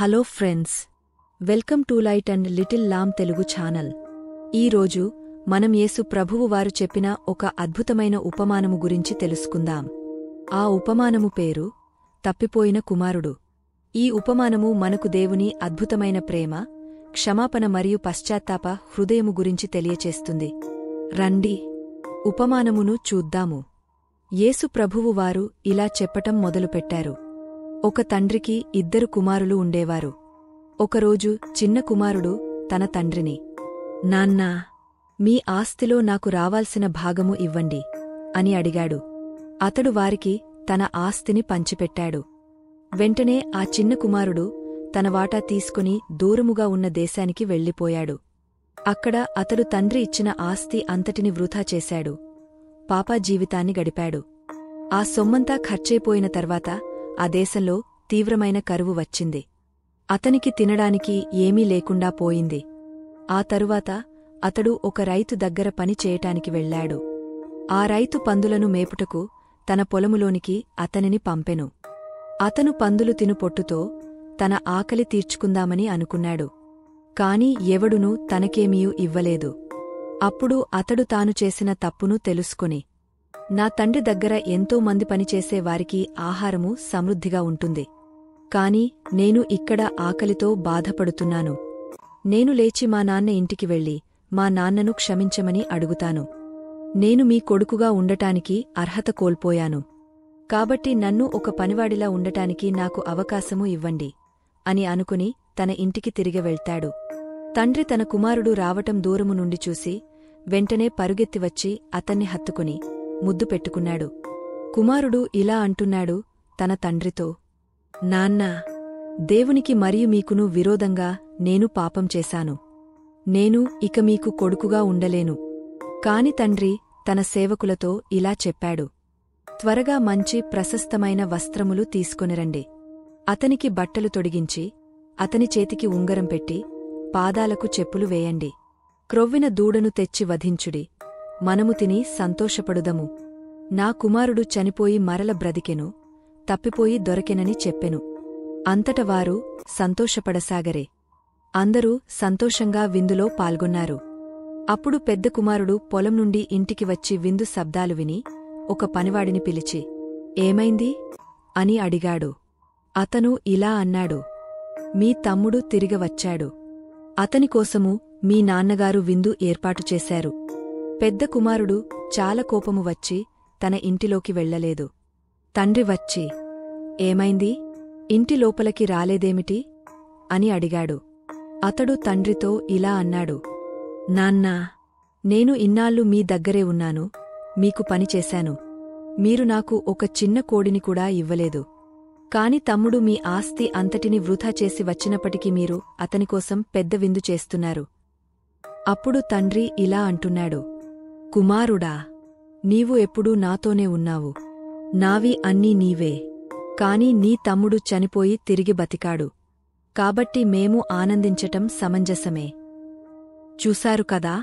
Hello friends, welcome to light and little lamb Telugu channel. ఈరోజు మనం యేసు ప్రభువు వారు చెప్పిన ఒక అద్భుతమైన ఉపమానము గురించి తెలుసుకుందాం. ఆ ఉపమానము పేరు తప్పిపోయిన కుమారుడు. ఈ ఉపమానము మనకు దేవుని అద్భుతమైన ప్రేమ, క్షమాపణ మరియు పశ్చాత్తాప హృదయము గురించి తెలియచేస్తుంది. రండి, ఉపమానమును చూద్దాము. యేసు ప్రభువు వారు ఇలా చెప్పటం మొదలుపెట్టారు. ఒక తండ్రికి 2 కుమారులు ఉండేవారు. ఒకరోజు చిన్న కుమారుడు తన తండ్రిని, నాన్నా, మీ ఆస్తిలో నాకు రావాల్సిన భాగము ఇవ్వండి అని అడిగాడు. అతడు వారికి తన ఆస్తిని పంచిపెట్టాడు. వెంటనే ఆ చిన్న కుమారుడు తన వాటా తీసుకుని దూరముగా ఉన్న దేశానికి వెళ్ళిపోయాడు. అక్కడ అతడు తండ్రి ఇచ్చిన ఆస్తి అంతటిని వృథా చేశాడు. పాపా జీవితాన్ని గడిపాడు. ఆ సొమ్మంతా ఖర్చయిపోయిన తర్వాత ఆ దేశంలో తీవ్రమైన కరువు వచ్చింది. అతనికి తినడానికి ఏమీ లేకుండా పోయింది. ఆ తరువాత అతడు ఒక రైతు దగ్గర పని చేయటానికి వెళ్లాడు. ఆ రైతు పందులను మేపుటకు తన పొలములోనికి అతనిని పంపెను. అతను పందులు తిను పొట్టుతో తన ఆకలి తీర్చుకుందామని అనుకున్నాడు. కాని ఎవడునూ తనకేమీయూ ఇవ్వలేదు. అప్పుడు అతడు తాను చేసిన తప్పును తెలుసుకుని, నా తండ్రి దగ్గర ఎంతో మంది పనిచేసే వారికి ఆహారము సమృద్ధిగా ఉంటుంది. కాని నేను ఇక్కడ ఆకలితో బాధపడుతున్నాను. నేను లేచి మా నాన్న ఇంటికి వెళ్ళి మా నాన్నను క్షమించమని అడుగుతాను. నేను మీ కొడుకుగా ఉండటానికి అర్హత కోల్పోయాను. కాబట్టి నన్ను ఒక పనివాడిలా ఉండటానికి నాకు అవకాశము ఇవ్వండి అని అనుకుని తన ఇంటికి తిరిగి వెళ్తాడు. తండ్రి తన కుమారుడు రావటం దూరము నుండి చూసి వెంటనే పరుగెత్తివచ్చి అతన్ని హత్తుకుని ముద్దు పెట్టుకున్నాడు. కుమారుడు ఇలా అంటున్నాడు తన తండ్రితో, నాన్నా, దేవునికి మరియు మీకును విరోధంగా నేను పాపం చేశాను. నేను ఇక మీకు కొడుకుగా ఉండలేను. కాని తండ్రి తన సేవకులతో ఇలా చెప్పాడు, త్వరగా మంచి ప్రశస్తమైన వస్త్రములు తీసుకొనిరండి. అతనికి బట్టలు తొడిగించి అతని చేతికి ఉంగరం పెట్టి పాదాలకు చెప్పులు వేయండి. క్రొవ్విన దూడను తెచ్చి వధించుడి. మనము తిని సంతోషపడుదము. నా కుమారుడు చనిపోయి మరల బ్రతికెను, తప్పిపోయి దొరకెనని చెప్పెను. అంతట వారు సంతోషపడసాగరే. అందరూ సంతోషంగా విందులో పాల్గొన్నారు. అప్పుడు పెద్ద కుమారుడు పొలం నుండి ఇంటికి వచ్చి విందు శబ్దాలు విని ఒక పనివాడిని పిలిచి, ఏమైంది అని అడిగాడు. అతను ఇలా అన్నాడు, మీ తమ్ముడు తిరిగి వచ్చాడు. అతనికోసము మీ నాన్నగారు విందు ఏర్పాటు చేశారు. పెద్ద కుమారుడు చాలా కోపము వచ్చి తన ఇంటిలోకి వెళ్లలేదు. తండ్రి వచ్చి, ఏమైంది, ఇంటి లోపలికి రాలేదేమిటి అని అడిగాడు. అతడు తండ్రితో ఇలా అన్నాడు, నాన్నా, నేను ఇన్నాళ్ళు మీ దగ్గరే ఉన్నాను, మీకు పనిచేశాను. మీరు నాకు ఒక చిన్న కోడిని కూడా ఇవ్వలేదు. కాని తమ్ముడు మీ ఆస్తి అంతటిని వృథా చేసి వచ్చినప్పటికీ మీరు అతనికోసం పెద్ద విందు చేస్తున్నారు. అప్పుడు తండ్రి ఇలా అంటున్నాడు, కుమారుడా, నీవు ఎప్పుడూ నాతోనే ఉన్నావు. నావి అన్నీ నీవే. కాని నీ తమ్ముడు చనిపోయి తిరిగి బతికాడు. కాబట్టి మేము ఆనందించటం సమంజసమే. చూశారు కదా,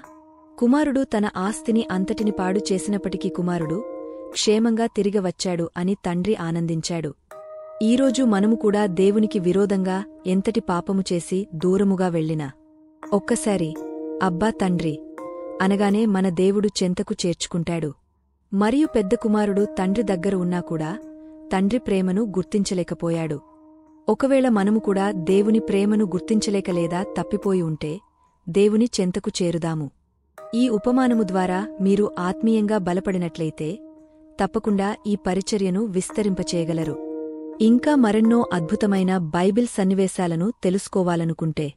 కుమారుడు తన ఆస్తిని అంతటిని పాడు చేసినప్పటికీ కుమారుడు క్షేమంగా తిరిగి వచ్చాడు అని తండ్రి ఆనందించాడు. ఈరోజు మనము కూడా దేవునికి విరోధంగా ఎంతటి పాపము చేసి దూరముగా వెళ్ళినా ఒక్కసారి అబ్బా తండ్రి అనగానే మన దేవుడు చెంతకు చేర్చుకుంటాడు. మరియు పెద్ద కుమారుడు తండ్రి దగ్గర ఉన్నా కూడా తండ్రి ప్రేమను గుర్తించలేకపోయాడు. ఒకవేళ మనము కూడా దేవుని ప్రేమను గుర్తించలేక లేదా తప్పిపోయి ఉంటే దేవుని చెంతకు చేరుదాము. ఈ ఉపమానము ద్వారా మీరు ఆత్మీయంగా బలపడినట్లయితే తప్పకుండా ఈ పరిచర్యను విస్తరింపచేయగలరు. ఇంకా మరెన్నో అద్భుతమైన బైబిల్ సన్నివేశాలను తెలుసుకోవాలనుకుంటే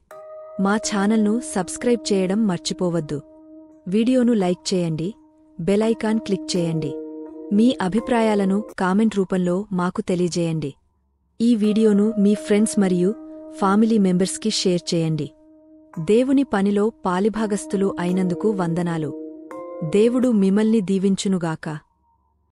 మా ఛానల్ను సబ్స్క్రైబ్ చేయడం మర్చిపోవద్దు. వీడియోను లైక్ చేయండి, బెల్ ఐకాన్ క్లిక్ చేయండి. మీ అభిప్రాయాలను కామెంట్ రూపంలో మాకు తెలియజేయండి. ఈ వీడియోను మీ ఫ్రెండ్స్ మరియు ఫ్యామిలీ మెంబర్స్కి షేర్ చేయండి. దేవుని పనిలో పాలిభాగస్థులు అయినందుకు వందనాలు. దేవుడు మిమ్మల్ని దీవించునుగాక.